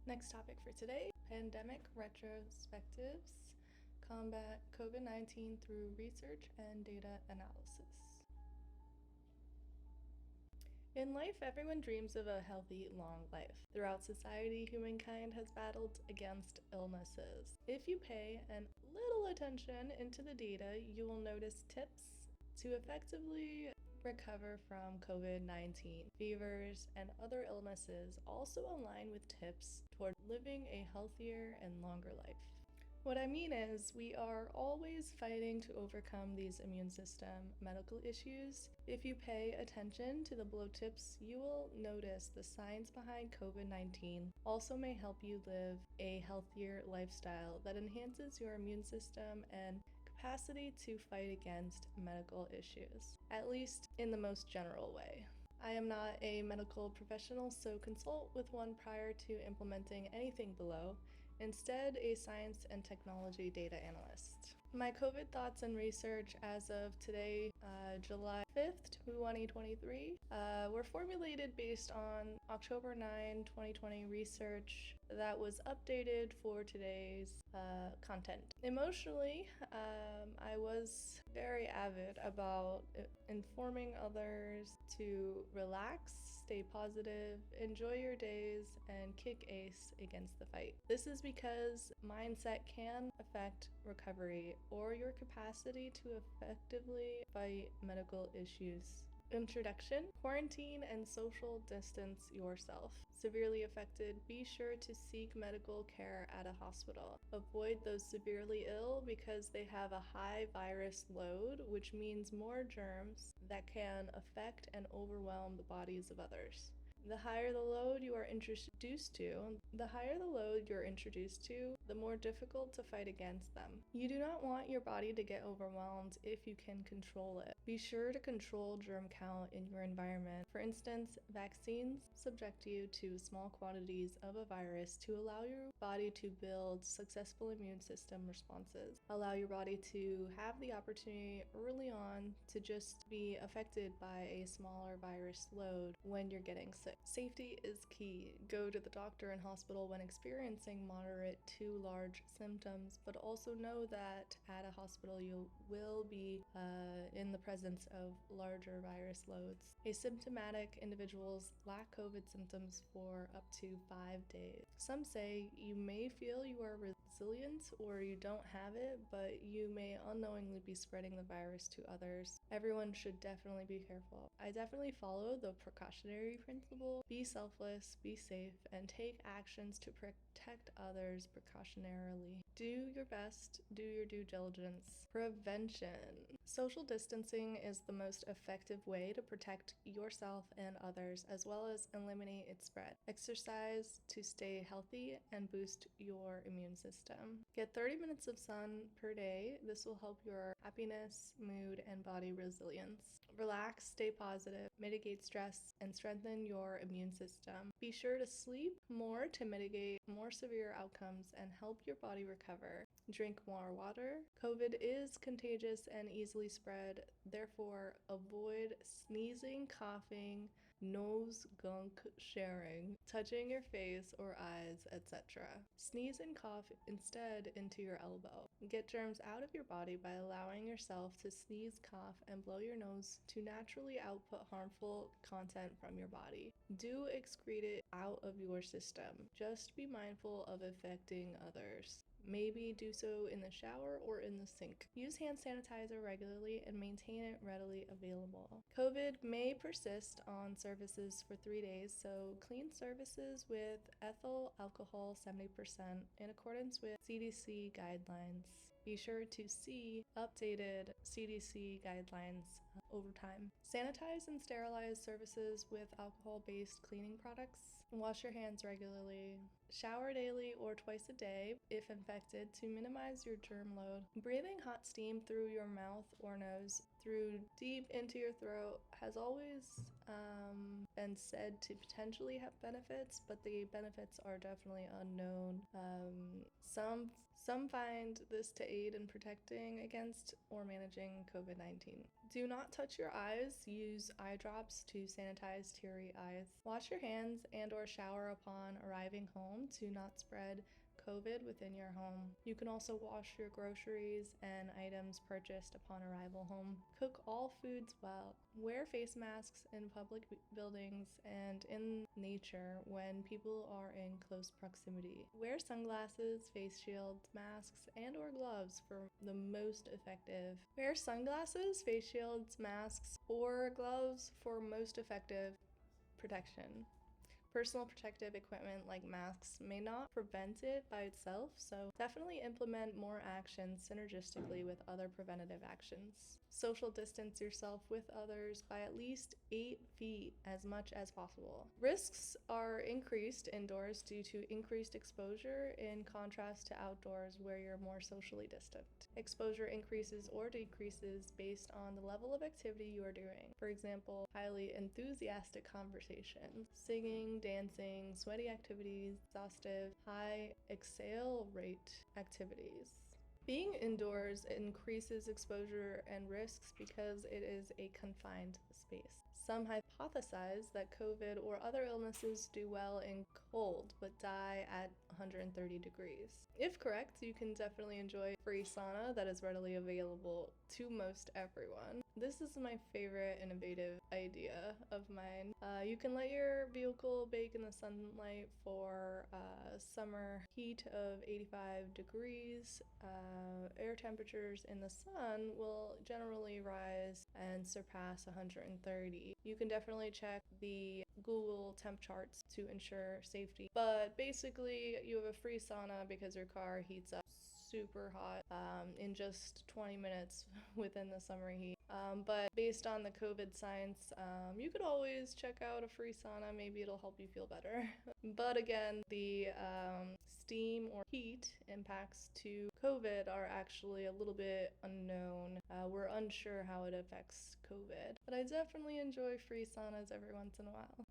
Next topic for today, pandemic retrospectives, combat COVID-19 through research and data analysis. In life, everyone dreams of a healthy, long life. Throughout society, humankind has battled against illnesses. If you pay a little attention into the data, you will notice tips to effectively recover from COVID-19. Fevers and other illnesses also align with tips toward living a healthier and longer life. What I mean is, we are always fighting to overcome these immune system medical issues. If you pay attention to the below tips, you will notice the science behind COVID-19 also may help you live a healthier lifestyle that enhances your immune system and capacity to fight against medical issues, at least in the most general way. I am not a medical professional, so consult with one prior to implementing anything below. Instead, a science and technology data analyst. My COVID thoughts and research as of today, July 5th, 2023, were formulated based on October 9, 2020 research that was updated for today's content. Emotionally, I was very avid about informing others to relax, stay positive, enjoy your days, and kick ace against the fight. This is because mindset can affect recovery or your capacity to effectively fight medical issues. Introduction: quarantine and social distance yourself. Severely affected, be sure to seek medical care at a hospital. Avoid those severely ill because they have a high virus load, which means more germs that can affect and overwhelm the bodies of others. The higher the load you're introduced to, the more difficult to fight against them. You do not want your body to get overwhelmed if you can control it. Be sure to control germ count in your environment. For instance, vaccines subject you to small quantities of a virus to allow your body to build successful immune system responses. Allow your body to have the opportunity early on to just be affected by a smaller virus load when you're getting sick. Safety is key. Go to the doctor and hospital when experiencing moderate to large symptoms, but also know that at a hospital you will be in the presence of larger virus loads. Asymptomatic individuals lack COVID symptoms for up to 5 days. Some say you may feel you are resilient or you don't have it, but you may unknowingly be spreading the virus to others. Everyone should definitely be careful. I definitely follow the precautionary principle. Be selfless, be safe, and take actions to protect others precautionarily. Do your best, do your due diligence. Prevention. Social distancing is the most effective way to protect yourself and others, as well as eliminate its spread. Exercise to stay healthy and boost your immune system. Get 30 minutes of sun per day. This will help your happiness, mood, and body resilience. Relax, stay positive, mitigate stress, and strengthen your immune system. Be sure to sleep more to mitigate more severe outcomes and help your body recover. Drink more water. COVID is contagious and easily spread, therefore avoid sneezing, coughing, nose gunk sharing, touching your face or eyes, etc. Sneeze and cough instead into your elbow. Get germs out of your body by allowing yourself to sneeze, cough, and blow your nose to naturally output harmful content from your body. Do excrete it out of your system. Just be mindful of affecting others. Maybe do so in the shower or in the sink. Use hand sanitizer regularly and maintain it readily available. COVID may persist on surfaces for 3 days, so clean surfaces with ethyl alcohol 70% in accordance with CDC guidelines. Be sure to see updated CDC guidelines over time. Sanitize and sterilize surfaces with alcohol-based cleaning products. Wash your hands regularly. Shower daily or twice a day if infected to minimize your germ load. Breathing hot steam through your mouth or nose through deep into your throat has always been said to potentially have benefits, but the benefits are definitely unknown. Some find this to aid in protecting against or managing COVID-19. Do not touch your eyes. Use eye drops to sanitize teary eyes. Wash your hands and or shower upon arriving home to not spread COVID within your home. You can also wash your groceries and items purchased upon arrival home. Cook all foods well. Wear face masks in public buildings and in nature when people are in close proximity. Wear sunglasses, face shields, masks, and or gloves for the most effective. Wear sunglasses, face shields, masks, or gloves for most effective protection. Personal protective equipment like masks may not prevent it by itself, so definitely implement more actions synergistically with other preventative actions. Social distance yourself with others by at least 8 feet as much as possible. Risks are increased indoors due to increased exposure in contrast to outdoors where you're more socially distant. Exposure increases or decreases based on the level of activity you are doing. For example, highly enthusiastic conversations, singing, dancing, sweaty activities, exhaustive, high exhale rate activities. Being indoors increases exposure and risks because it is a confined space. Some hypothesize that COVID or other illnesses do well in cold but die at 130 degrees. If correct, you can definitely enjoy free sauna that is readily available to most everyone. This is my favorite innovative idea of mine. You can let your vehicle bake in the sunlight for summer heat of 85 degrees. Air temperatures in the sun will generally rise and surpass 130. You can definitely check the Google temp charts to ensure safety. But basically, you have a free sauna because your car heats up super hot in just 20 minutes within the summer heat. But based on the COVID science, you could always check out a free sauna. Maybe it'll help you feel better. But again, the steam or heat impacts to COVID are actually a little bit unknown. We're unsure how it affects COVID. But I definitely enjoy free saunas every once in a while.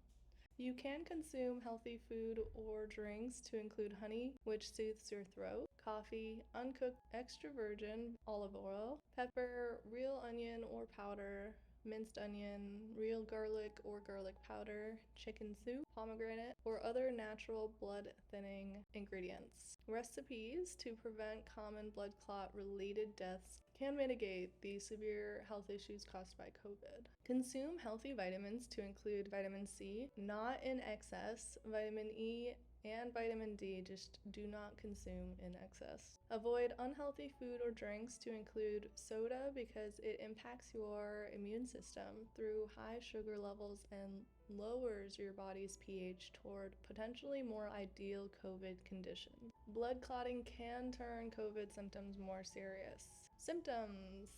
You can consume healthy food or drinks to include honey, which soothes your throat, coffee, uncooked extra virgin olive oil, pepper, real onion or powder, minced onion, real garlic or garlic powder, chicken soup, pomegranate, or other natural blood thinning ingredients. Recipes to prevent common blood clot related deaths can mitigate the severe health issues caused by COVID. Consume healthy vitamins to include vitamin C, not in excess, vitamin E, and vitamin D, just do not consume in excess. Avoid unhealthy food or drinks to include soda because it impacts your immune system through high sugar levels and lowers your body's pH toward potentially more ideal COVID conditions. Blood clotting can turn COVID symptoms more serious. Symptoms.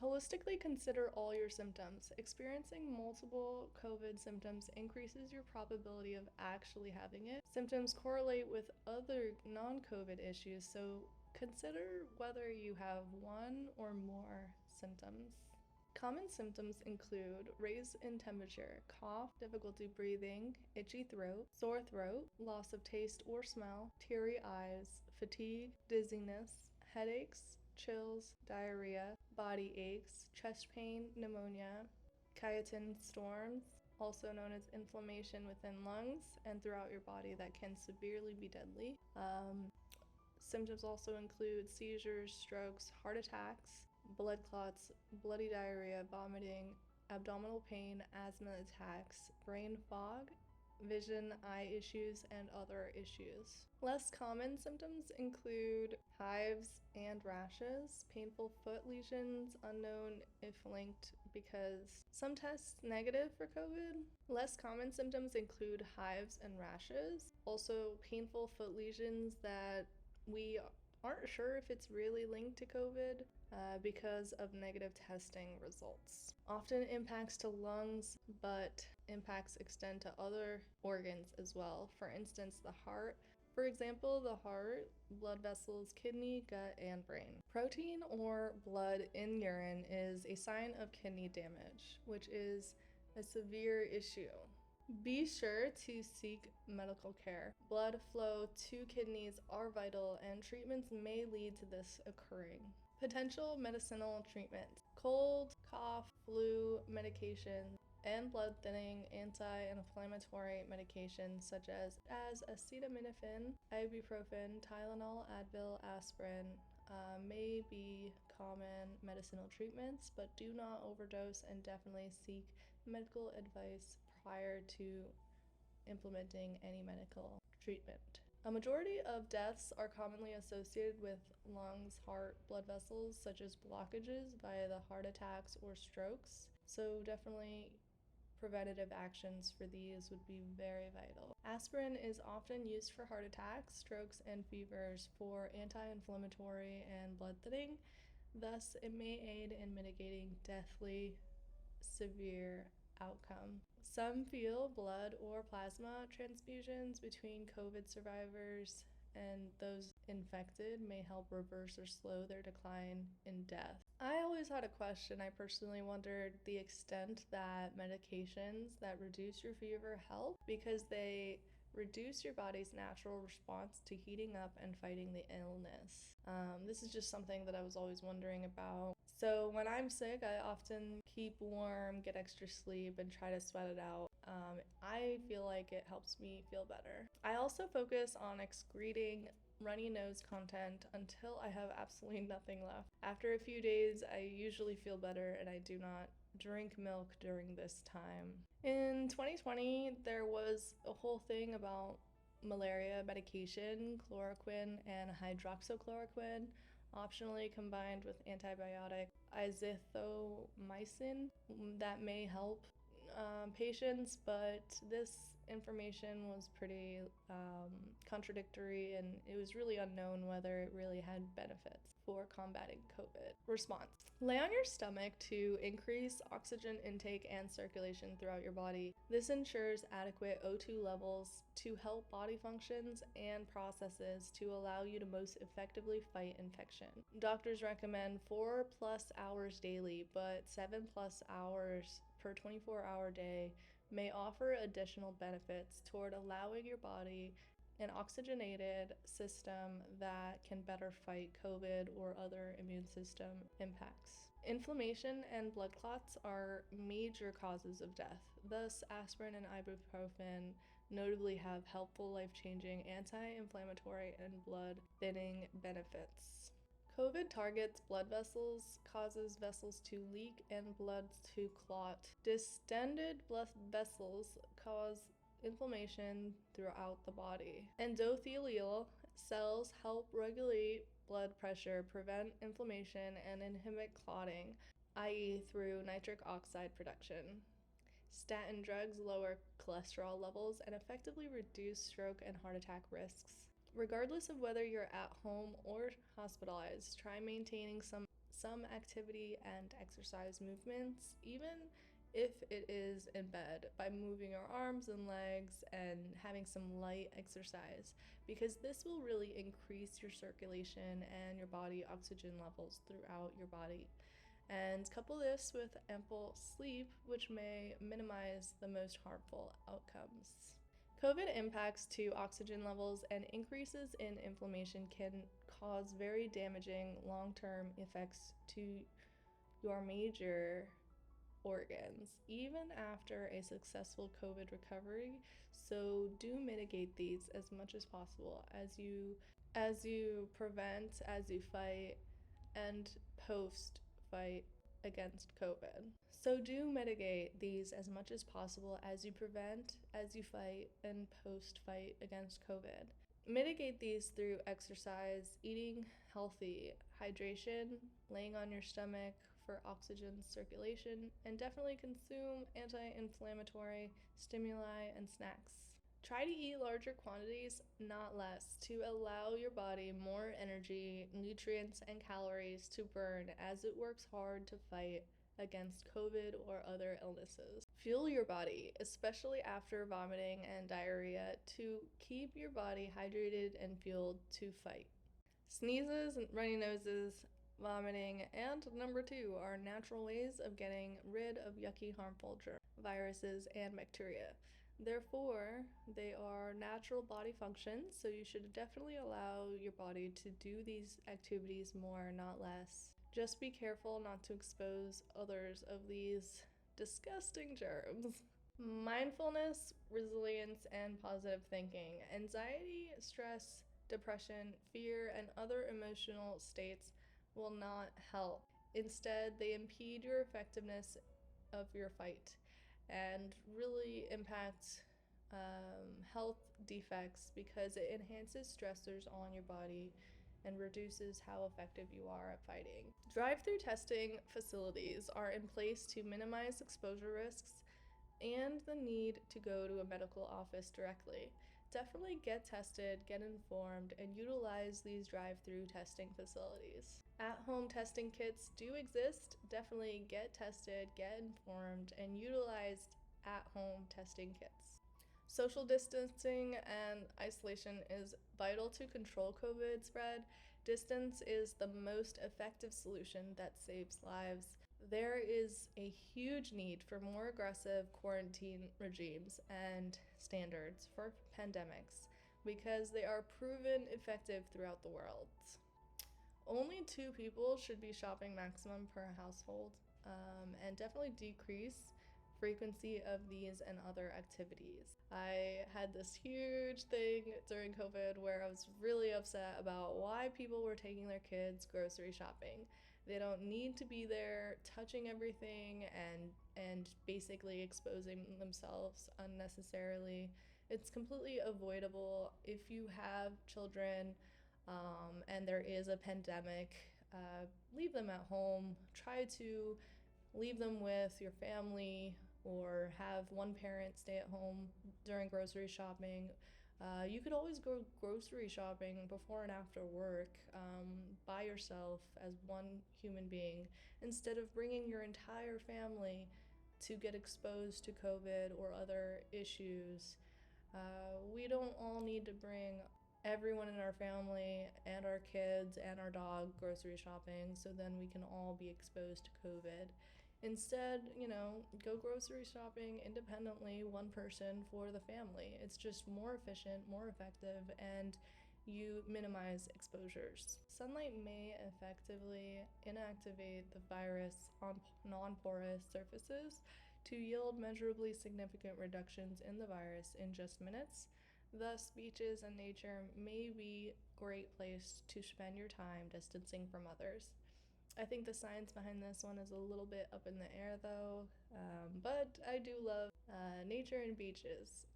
Holistically consider all your symptoms. Experiencing multiple COVID symptoms increases your probability of actually having it. Symptoms correlate with other non-COVID issues, so consider whether you have one or more symptoms. Common symptoms include raise in temperature, cough, difficulty breathing, itchy throat, sore throat, loss of taste or smell, teary eyes, fatigue, dizziness, headaches, chills, diarrhea, body aches, chest pain, pneumonia, cytokine storms, also known as inflammation within lungs and throughout your body that can severely be deadly. Symptoms also include seizures, strokes, heart attacks, blood clots, bloody diarrhea, vomiting, abdominal pain, asthma attacks, brain fog, vision, eye issues, and other issues. Less common symptoms include hives and rashes, painful foot lesions, unknown if linked because some tests negative for COVID. Less common symptoms include hives and rashes, also painful foot lesions that we aren't sure if it's really linked to COVID because of negative testing results. Often impacts to lungs, but impacts extend to other organs as well. For instance, the heart. For example, the heart, blood vessels, kidney, gut, and brain. Protein or blood in urine is a sign of kidney damage, which is a severe issue. Be sure to seek medical care. Blood flow to kidneys are vital, and treatments may lead to this occurring. Potential medicinal treatment. Cold, cough, flu medications, and blood thinning anti-inflammatory medications such as acetaminophen, ibuprofen, Tylenol, Advil, aspirin may be common medicinal treatments, but do not overdose and definitely seek medical advice prior to implementing any medical treatment. A majority of deaths are commonly associated with lungs, heart, blood vessels, such as blockages via the heart attacks or strokes. So definitely preventative actions for these would be very vital. Aspirin is often used for heart attacks, strokes, and fevers for anti-inflammatory and blood thinning. Thus, it may aid in mitigating deathly severe outcome. Some feel blood or plasma transfusions between COVID survivors and those infected may help reverse or slow their decline in death. I always had a question. I personally wondered the extent that medications that reduce your fever help because they reduce your body's natural response to heating up and fighting the illness. This is just something that I was always wondering about. So when I'm sick, I often keep warm, get extra sleep, and try to sweat it out. I feel like it helps me feel better. I also focus on excreting runny nose content until I have absolutely nothing left. After a few days, I usually feel better and I do not drink milk during this time. In 2020, there was a whole thing about malaria medication, chloroquine and hydroxychloroquine, optionally combined with antibiotic azithromycin that may help patients, but this information was pretty contradictory and it was really unknown whether it really had benefits for combating COVID. Response: lay on your stomach to increase oxygen intake and circulation throughout your body. This ensures adequate O2 levels to help body functions and processes to allow you to most effectively fight infection. Doctors recommend 4+ hours daily, but 7+ hours per 24-hour day may offer additional benefits toward allowing your body an oxygenated system that can better fight COVID or other immune system impacts. Inflammation and blood clots are major causes of death. Thus, aspirin and ibuprofen notably have helpful, life-changing anti-inflammatory and blood thinning benefits. COVID targets blood vessels, causes vessels to leak and blood to clot. Distended blood vessels cause inflammation throughout the body. Endothelial cells help regulate blood pressure, prevent inflammation, and inhibit clotting, i.e. through nitric oxide production. Statin drugs lower cholesterol levels and effectively reduce stroke and heart attack risks. Regardless of whether you're at home or hospitalized, try maintaining some activity and exercise movements, even if it is in bed, by moving your arms and legs and having some light exercise, because this will really increase your circulation and your body oxygen levels throughout your body. And couple this with ample sleep, which may minimize the most harmful outcomes. COVID impacts to oxygen levels and increases in inflammation can cause very damaging long-term effects to your major organs, even after a successful COVID recovery. So do mitigate these as much as possible as you prevent, as you fight, and post fight against COVID. So do mitigate these as much as possible as you prevent, as you fight, and post fight against COVID. Mitigate these through exercise, eating healthy, hydration, laying on your stomach for oxygen circulation, and definitely consume anti-inflammatory stimuli and snacks. Try to eat larger quantities, not less, to allow your body more energy, nutrients, and calories to burn as it works hard to fight against COVID or other illnesses. Fuel your body, especially after vomiting and diarrhea, to keep your body hydrated and fueled to fight. Sneezes, runny noses, vomiting, and number 2 are natural ways of getting rid of yucky, harmful germs, viruses, and bacteria. Therefore, they are natural body functions, so you should definitely allow your body to do these activities more, not less. Just be careful not to expose others of these disgusting germs. Mindfulness, resilience, and positive thinking. Anxiety, stress, depression, fear, and other emotional states will not help. Instead, they impede your effectiveness of your fight and really impact health defects because it enhances stressors on your body and reduces how effective you are at fighting. Drive-through testing facilities are in place to minimize exposure risks and the need to go to a medical office directly. Definitely get tested, get informed, and utilize these drive-through testing facilities. At-home testing kits do exist. Definitely get tested, get informed, and utilize at-home testing kits. Social distancing and isolation is vital to control COVID spread. Distance is the most effective solution that saves lives. There is a huge need for more aggressive quarantine regimes and standards for pandemics because they are proven effective throughout the world. Only 2 people should be shopping maximum per household, and definitely decrease frequency of these and other activities. I had this huge thing during COVID where I was really upset about why people were taking their kids grocery shopping. They don't need to be there touching everything and basically exposing themselves unnecessarily. It's completely avoidable if you have children and there is a pandemic. Leave them at home. Try to leave them with your family or have one parent stay at home during grocery shopping. You could always go grocery shopping before and after work by yourself as one human being instead of bringing your entire family to get exposed to COVID or other issues. We don't all need to bring everyone in our family and our kids and our dog grocery shopping so then we can all be exposed to COVID. Instead, go grocery shopping independently, one person for the family. It's just more efficient, more effective, and you minimize exposures. Sunlight may effectively inactivate the virus on non-porous surfaces to yield measurably significant reductions in the virus in just minutes. Thus, beaches and nature may be a great place to spend your time distancing from others. I think the science behind this one is a little bit up in the air though, but I do love nature and beaches.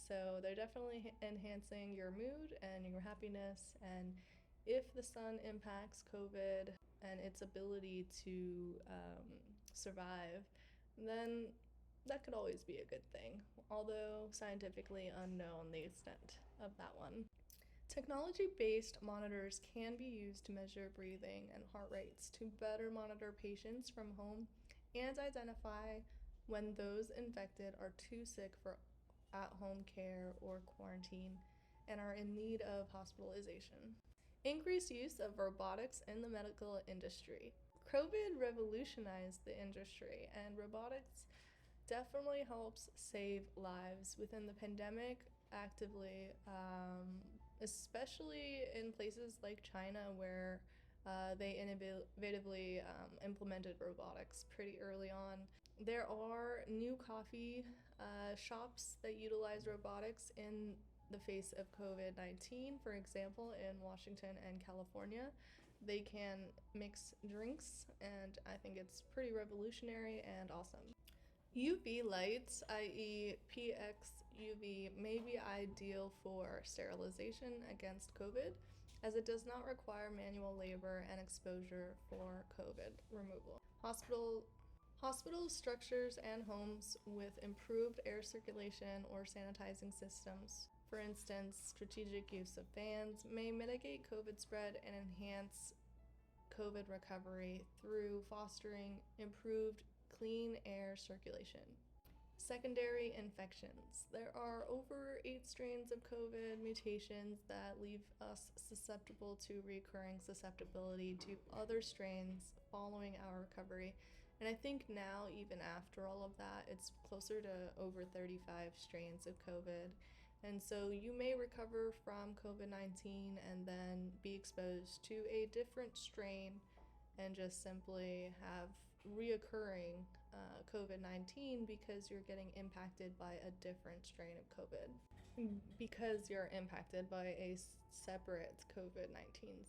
So they're definitely enhancing your mood and your happiness. And if the sun impacts COVID and its ability to survive, then that could always be a good thing, although scientifically unknown the extent of that one. Technology-based monitors can be used to measure breathing and heart rates to better monitor patients from home and identify when those infected are too sick for at-home care or quarantine and are in need of hospitalization. Increased use of robotics in the medical industry. COVID revolutionized the industry, and robotics definitely helps save lives within the pandemic actively, especially in places like China where they innovatively implemented robotics pretty early on. There are new coffee shops that utilize robotics in the face of COVID-19. For example, in Washington and California, they can mix drinks, and I think it's pretty revolutionary and awesome. UV lights, i.e. PX UV, may be ideal for sterilization against COVID, as it does not require manual labor and exposure for COVID removal. Hospital structures and homes with improved air circulation or sanitizing systems, for instance, strategic use of fans, may mitigate COVID spread and enhance COVID recovery through fostering improved clean air circulation. Secondary infections. There are over 8 strains of COVID mutations that leave us susceptible to recurring susceptibility to other strains following our recovery. And I think now, even after all of that, it's closer to over 35 strains of COVID. And so you may recover from COVID-19 and then be exposed to a different strain and just simply have reoccurring COVID-19 because you're getting impacted by a different strain of COVID. Because you're impacted by a separate COVID-19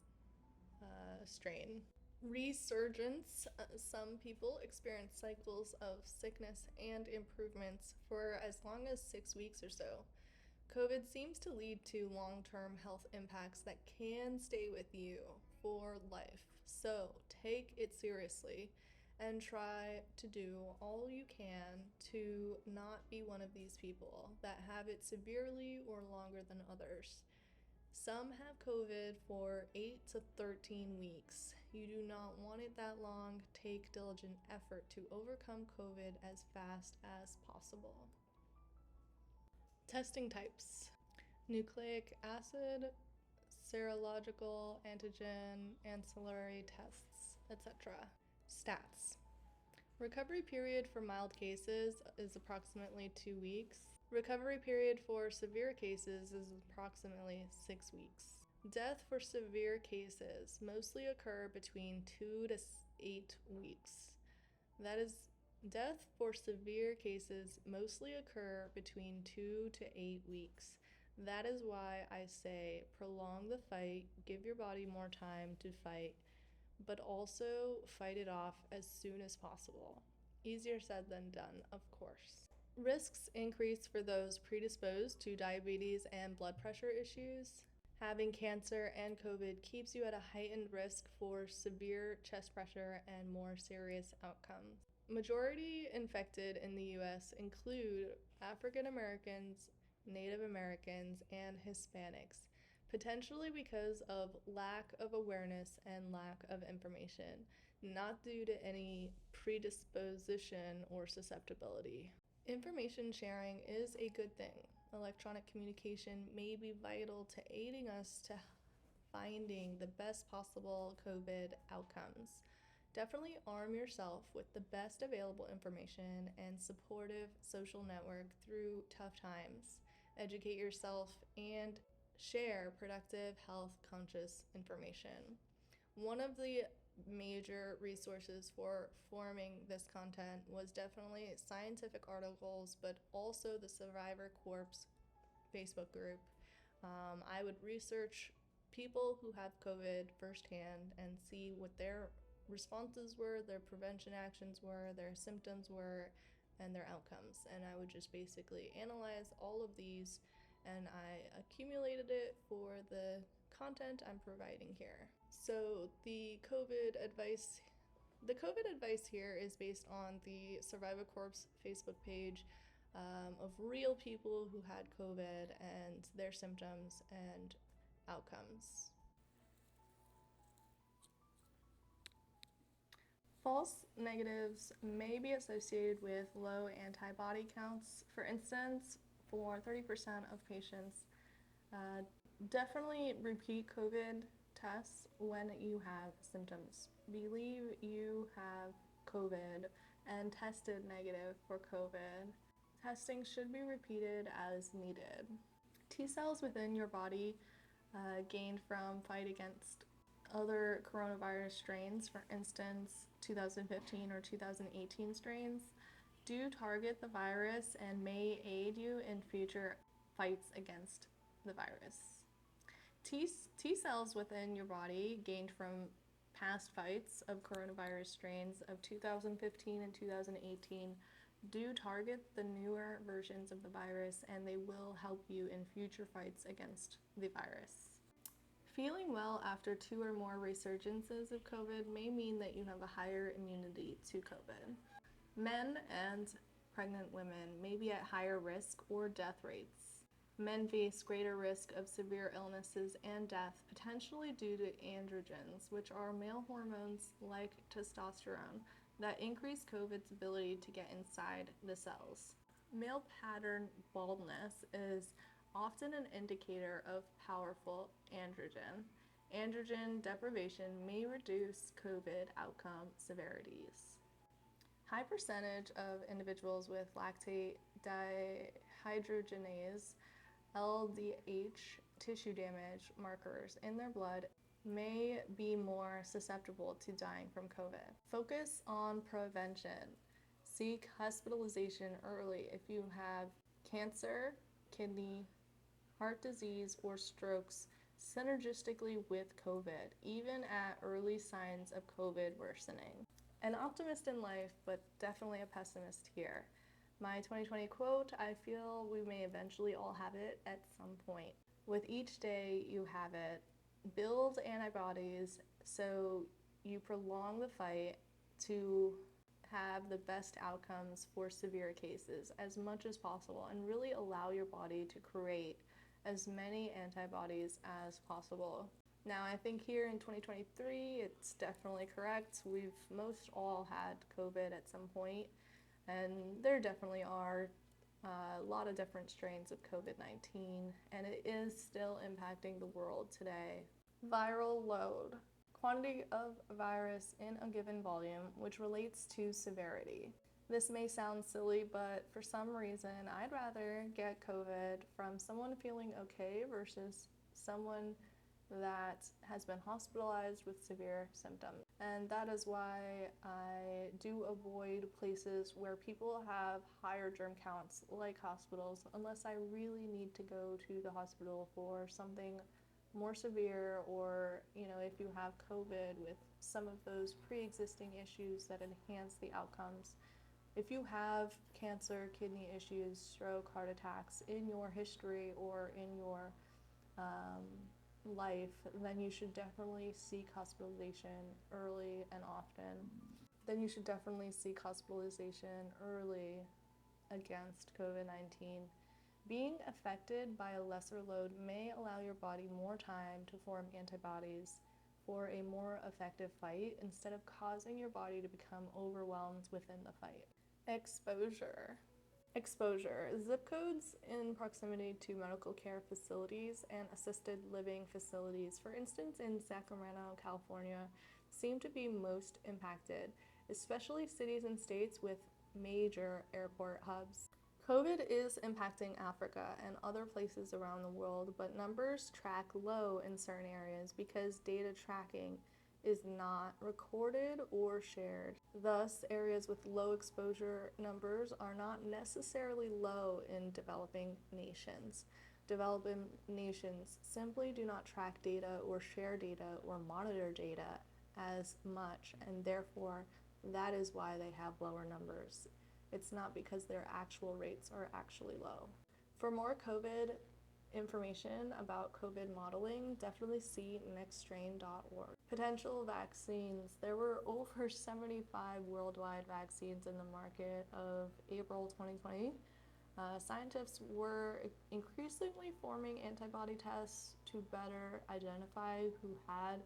strain. Resurgence. Some people experience cycles of sickness and improvements for as long as 6 weeks or so. COVID seems to lead to long-term health impacts that can stay with you for life. So take it seriously and try to do all you can to not be one of these people that have it severely or longer than others. Some have COVID for 8 to 13 weeks. You do not want it that long. Take diligent effort to overcome COVID as fast as possible. Testing types: nucleic acid, serological, antigen, ancillary tests, etc. Stats: recovery period for mild cases is approximately 2 weeks. Recovery period for severe cases is approximately 6 weeks. Death for severe cases mostly occur between 2 to 8 weeks. Death for severe cases mostly occur between 2 to 8 weeks. That is why I say prolong the fight, give your body more time to fight, but also fight it off as soon as possible. Easier said than done, of course. Risks increase for those predisposed to diabetes and blood pressure issues. Having cancer and COVID keeps you at a heightened risk for severe chest pressure and more serious outcomes. Majority infected in the US include African Americans, Native Americans, and Hispanics, potentially because of lack of awareness and lack of information, not due to any predisposition or susceptibility. Information sharing is a good thing. Electronic communication may be vital to aiding us to finding the best possible COVID outcomes. Definitely arm yourself with the best available information and supportive social network through tough times. Educate yourself and share productive, health-conscious information. One of the major resources for forming this content was definitely scientific articles, but also the Survivor Corps Facebook group. I would research people who have COVID firsthand and see what their responses were, their prevention actions were, their symptoms were, and their outcomes. And I would just basically analyze all of these, and I accumulated it for the content I'm providing here. So the COVID advice here is based on the Survivor Corps Facebook page of real people who had COVID and their symptoms and outcomes. False negatives may be associated with low antibody counts. For instance, for 30% of patients, definitely repeat COVID tests when you have symptoms. Believe you have COVID and tested negative for COVID. Testing should be repeated as needed. T cells within your body gained from fight against other coronavirus strains, for instance, 2015 or 2018 strains, do target the virus and may aid you in future fights against the virus. T cells within your body gained from past fights of coronavirus strains of 2015 and 2018 do target the newer versions of the virus, and they will help you in future fights against the virus. Feeling well after 2 or more resurgences of COVID may mean that you have a higher immunity to COVID. Men and pregnant women may be at higher risk or death rates. Men face greater risk of severe illnesses and death, potentially due to androgens, which are male hormones like testosterone that increase COVID's ability to get inside the cells. Male pattern baldness is often an indicator of powerful androgen. Androgen deprivation may reduce COVID outcome severities. High percentage of individuals with lactate dehydrogenase LDH tissue damage markers in their blood may be more susceptible to dying from COVID. Focus on prevention. Seek hospitalization early if you have cancer, kidney, heart disease, or strokes synergistically with COVID, even at early signs of COVID worsening. An optimist in life, but definitely a pessimist here. My 2020 quote, I feel we may eventually all have it at some point. With each day you have it, build antibodies so you prolong the fight to have the best outcomes for severe cases as much as possible, and really allow your body to create as many antibodies as possible. Now, I think here in 2023, it's definitely correct. We've most all had COVID at some point, and there definitely are a lot of different strains of COVID-19, and it is still impacting the world today. Viral load. Quantity of virus in a given volume, which relates to severity. This may sound silly, but for some reason, I'd rather get COVID from someone feeling okay versus someone that has been hospitalized with severe symptoms. And that is why I do avoid places where people have higher germ counts, like hospitals, unless I really need to go to the hospital for something more severe, or if you have COVID with some of those pre-existing issues that enhance the outcomes. If you have cancer, kidney issues, stroke, heart attacks in your history or in your life, then you should definitely seek hospitalization early and often. Against COVID-19. Being affected by a lesser load may allow your body more time to form antibodies for a more effective fight, instead of causing your body to become overwhelmed within the fight. Exposure. Zip codes in proximity to medical care facilities and assisted living facilities, for instance in Sacramento, California, seem to be most impacted, especially cities and states with major airport hubs. COVID is impacting Africa and other places around the world, but numbers track low in certain areas because data tracking is not recorded or shared. Thus, areas with low exposure numbers are not necessarily low in developing nations. Developing nations simply do not track data or share data or monitor data as much, and therefore that is why they have lower numbers. It's not because their actual rates are actually low. For more COVID information about COVID modeling, definitely see nextstrain.org. Potential vaccines. There were over 75 worldwide vaccines in the market of April 2020. Scientists were increasingly forming antibody tests to better identify who had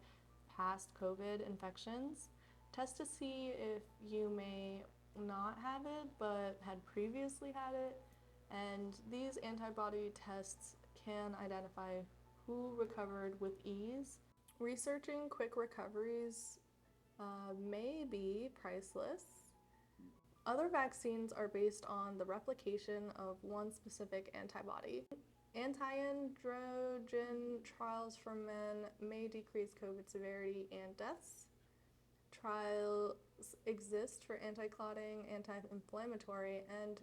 past COVID infections. Test to see if you may not have it but had previously had it, and these antibody tests can identify who recovered with ease. Researching quick recoveries may be priceless. Other vaccines are based on the replication of one specific antibody. Anti-androgen trials for men may decrease COVID severity and deaths. Trials exist for anti-clotting, anti-inflammatory, and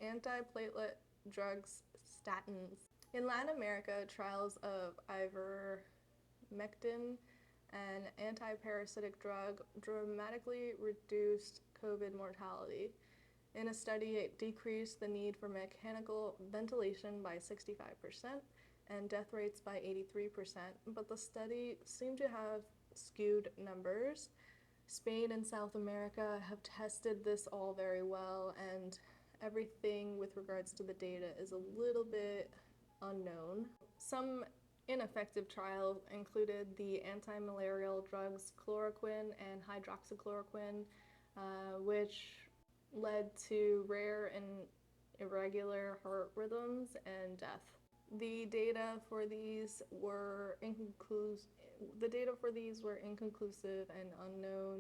antiplatelet drugs, statins. In Latin America, trials of ivermectin, an anti-parasitic drug, dramatically reduced COVID mortality. In a study, it decreased the need for mechanical ventilation by 65% and death rates by 83%, but the study seemed to have skewed numbers. Spain and South America have tested this all very well, and everything with regards to the data is a little bit unknown. Some ineffective trials included the anti-malarial drugs chloroquine and hydroxychloroquine, which led to rare and irregular heart rhythms and death. The data for these were inconclusive and unknown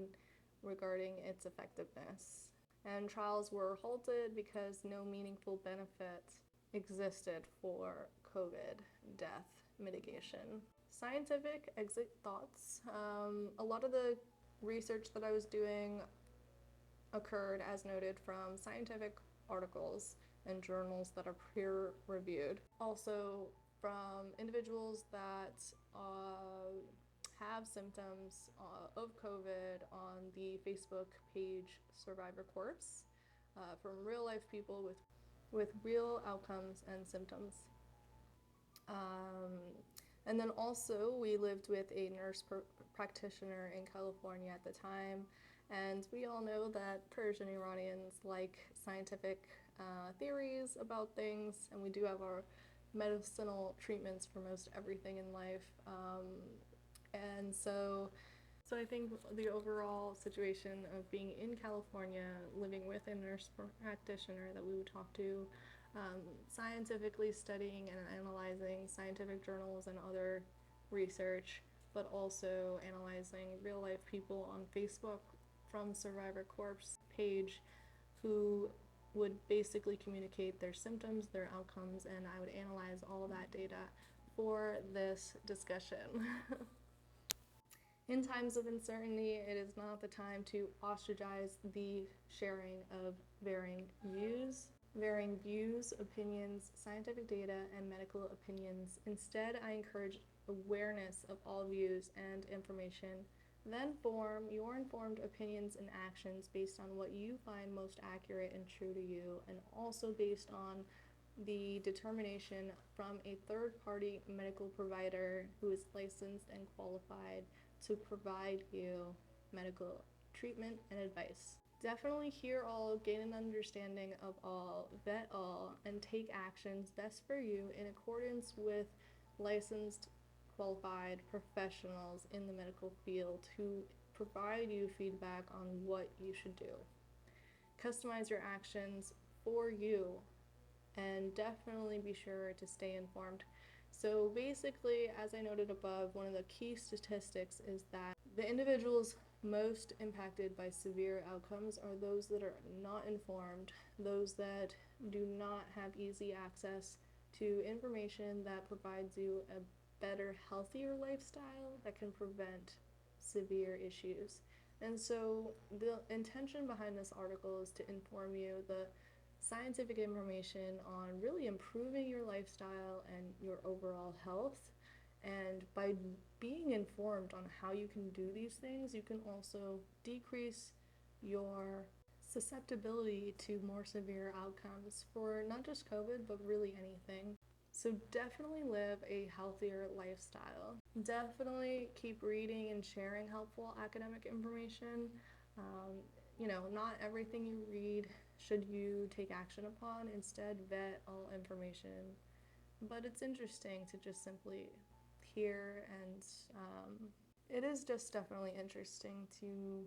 regarding its effectiveness. And trials were halted because no meaningful benefit existed for COVID death mitigation. Scientific exit thoughts. A lot of the research that I was doing occurred, as noted, from scientific articles and journals that are peer reviewed. Also, from individuals that have symptoms of COVID on the Facebook page Survivor Corpse, from real life people with real outcomes and symptoms. And then also, we lived with a nurse practitioner in California at the time, and we all know that Persian Iranians like scientific theories about things, and we do have our medicinal treatments for most everything in life. And so I think the overall situation of being in California, living with a nurse practitioner that we would talk to, scientifically studying and analyzing scientific journals and other research, but also analyzing real life people on Facebook from Survivor Corpse page who would basically communicate their symptoms, their outcomes, and I would analyze all of that data for this discussion. In times of uncertainty, it is not the time to ostracize the sharing of varying views, opinions, scientific data, and medical opinions. Instead, I encourage awareness of all views and information. Then form your informed opinions and actions based on what you find most accurate and true to you, and also based on the determination from a third-party medical provider who is licensed and qualified to provide you medical treatment and advice. Definitely hear all, gain an understanding of all, vet all, and take actions best for you in accordance with licensed, qualified professionals in the medical field who provide you feedback on what you should do. Customize your actions for you, and definitely be sure to stay informed. So basically, as I noted above, one of the key statistics is that the individuals most impacted by severe outcomes are those that are not informed, those that do not have easy access to information that provides you a better, healthier lifestyle that can prevent severe issues. And so the intention behind this article is to inform you the scientific information on really improving your lifestyle and your overall health. And by being informed on how you can do these things, you can also decrease your susceptibility to more severe outcomes for not just COVID, but really anything. So definitely live a healthier lifestyle. Definitely keep reading and sharing helpful academic information. Not everything you read should you take action upon. Instead, vet all information. But it's interesting to just simply hear, and it is just definitely interesting to,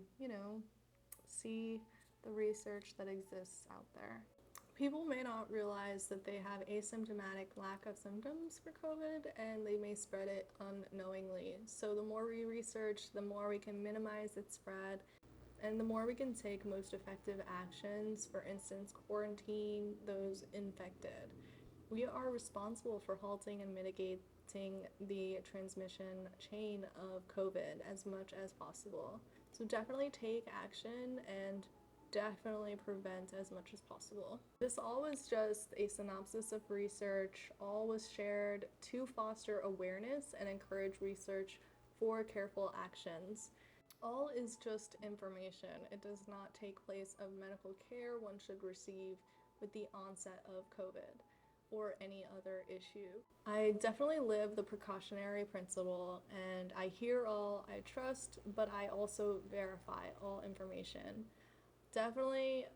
see the research that exists out there. People may not realize that they have asymptomatic lack of symptoms for COVID, and they may spread it unknowingly. So the more we research, the more we can minimize its spread, and the more we can take most effective actions, for instance, quarantine those infected. We are responsible for halting and mitigating the transmission chain of COVID as much as possible. So definitely take action and definitely prevent as much as possible. This all was just a synopsis of research. All was shared to foster awareness and encourage research for careful actions. All is just information. It does not take place of medical care one should receive with the onset of COVID or any other issue. I definitely live the precautionary principle, and I hear all, I trust, but I also verify all information. Definitely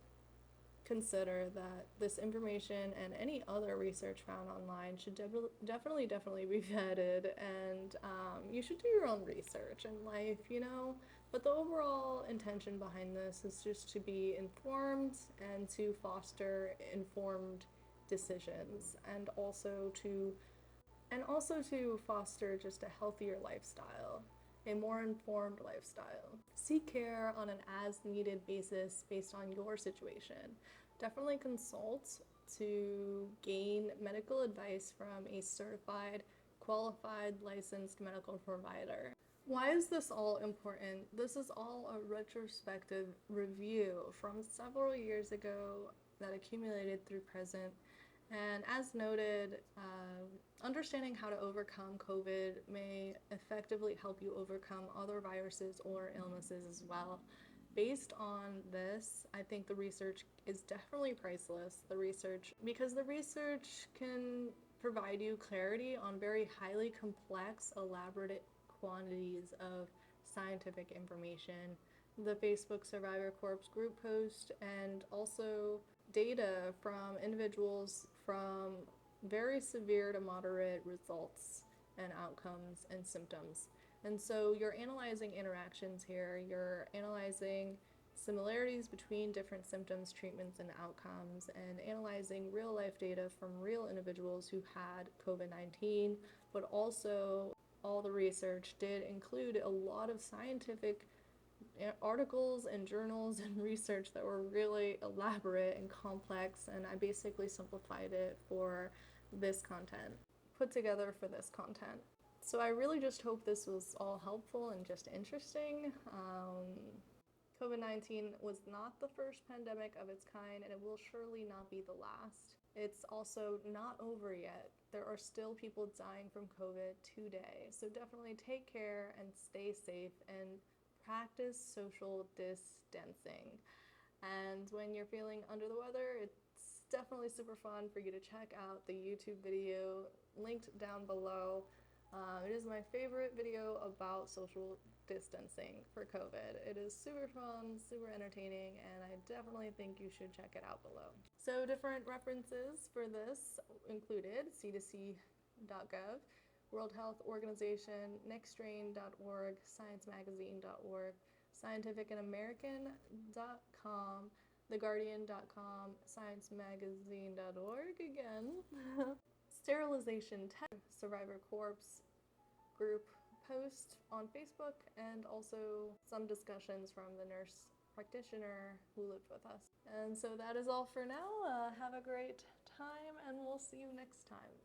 consider that this information and any other research found online should definitely be vetted, and you should do your own research in life, but the overall intention behind this is just to be informed and to foster informed decisions, and also to foster just a healthier lifestyle, a more informed lifestyle. Seek care on an as-needed basis based on your situation. Definitely consult to gain medical advice from a certified qualified licensed medical provider. Why is this all important? This is all a retrospective review from several years ago that accumulated through present. And as noted, understanding how to overcome COVID may effectively help you overcome other viruses or illnesses as well. Based on this, I think the research is definitely priceless. Because the research can provide you clarity on very highly complex, elaborate quantities of scientific information. The Facebook Survivor Corps group post and also data from individuals from very severe to moderate results and outcomes and symptoms. And so you're analyzing interactions here, you're analyzing similarities between different symptoms, treatments, and outcomes, and analyzing real life data from real individuals who had COVID-19, but also all the research did include a lot of scientific articles and journals and research that were really elaborate and complex, and I basically simplified it for this content, put together for this content. So I really just hope this was all helpful and just interesting. COVID-19 was not the first pandemic of its kind, and it will surely not be the last. It's also not over yet. There are still people dying from COVID today. So definitely take care and stay safe and practice social distancing. And when you're feeling under the weather, it's definitely super fun for you to check out the YouTube video linked down below. It is my favorite video about social distancing for COVID. It is super fun, super entertaining, and I definitely think you should check it out below. So different references for this included cdc.gov, World Health Organization, nextstrain.org, sciencemagazine.org, scientificanamerican.com, theguardian.com, sciencemagazine.org again, sterilization tech, Survivor Corps group post on Facebook, and also some discussions from the nurse practitioner who lived with us. And so that is all for now. Have a great time, and we'll see you next time.